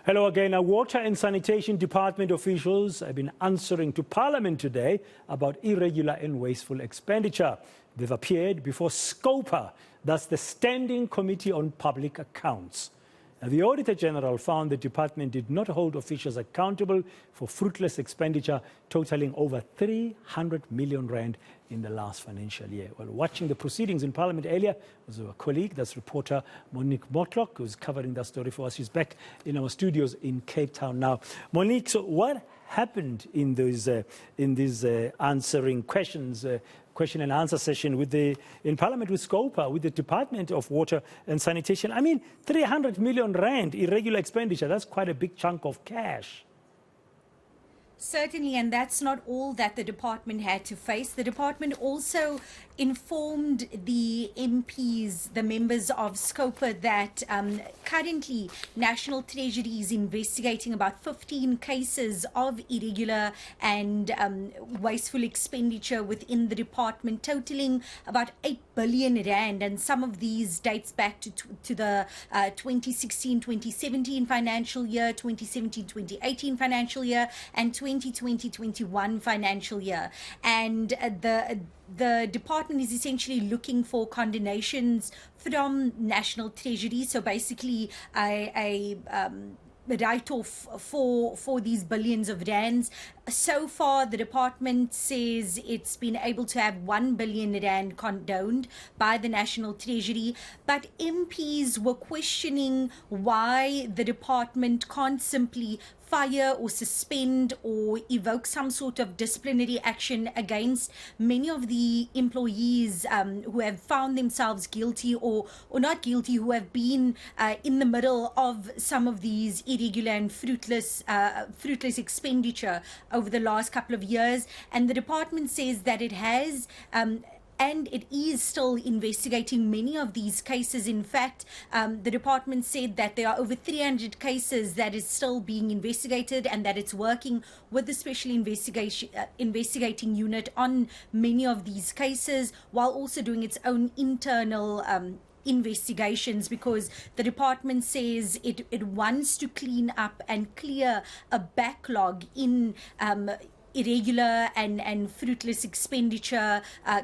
Hello again. Now, Water and Sanitation Department officials have been answering to Parliament today about irregular and wasteful expenditure. They've appeared before Scopa, that's the Standing Committee on Public Accounts. Now, the Auditor General found the department did not hold officials accountable for fruitless expenditure totaling over 300 million rand in the last financial year. Well, watching the proceedings in Parliament earlier was our colleague, that's reporter Monique Mortlock, who's covering that story for us. She's back in our studios in Cape Town now. Monique, so what happened in these answering questions, question and answer session in Parliament with Scopa, with the Department of Water and Sanitation? I mean, 300 million rand irregular expenditure, that's quite a big chunk of cash. Certainly, and that's not all that the department had to face. The department also informed the MPs, the members of Scopa, that currently National Treasury is investigating about 15 cases of irregular and wasteful expenditure within the department, totaling about 8 billion rand. And some of these dates back to the 2016-2017 financial year, 2017-2018 financial year, and 2020-21 financial year. And the department is essentially looking for condemnations from National Treasury. So basically a write-off for these billions of rands. So far, the department says it's been able to have 1 billion rand condoned by the National Treasury, but MPs were questioning why the department can't simply fire or suspend or evoke some sort of disciplinary action against many of the employees who have found themselves guilty or not guilty, who have been in the middle of some of these irregular and fruitless expenditure over the last couple of years. And the department says that it has and it is still investigating many of these cases. In fact, the department said that there are over 300 cases that is still being investigated, and that it's working with the Special Investigating Unit on many of these cases, while also doing its own internal investigations, because the department says it wants to clean up and clear a backlog in irregular and fruitless expenditure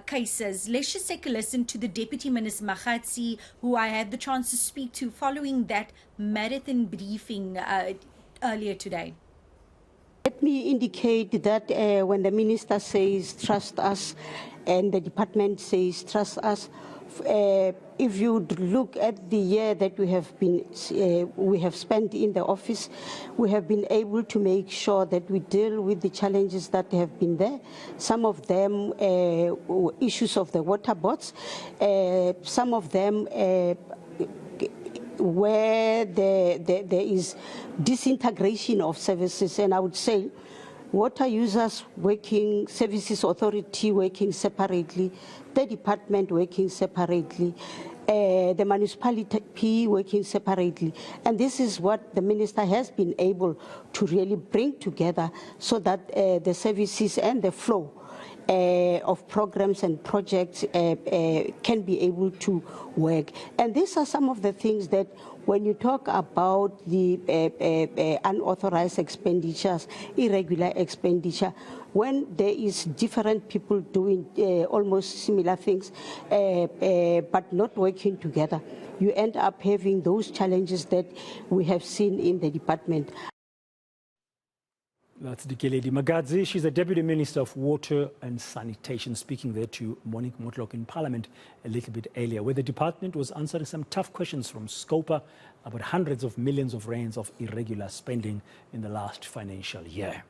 cases. Let's just take a listen to the Deputy Minister Magatsi, who I had the chance to speak to following that marathon briefing earlier today. Let me indicate that when the Minister says trust us and the department says trust us, if you look at the year that we have spent in the office, we have been able to make sure that we deal with the challenges that have been there. Some of them issues of the water boards, some of them where there is disintegration of services, and I would say water users working, services authority working separately, the department working separately, the municipality working separately. And this is what the minister has been able to really bring together, so that the services and the flow of programs and projects can be able to work. And these are some of the things that when you talk about the unauthorized expenditures, irregular expenditure, when there is different people doing almost similar things but not working together, you end up having those challenges that we have seen in the department. That's Dikeledi Magadzi. She's the Deputy Minister of Water and Sanitation, speaking there to Monique Mortlock in Parliament a little bit earlier, where the department was answering some tough questions from Scopa about hundreds of millions of rands of irregular spending in the last financial year.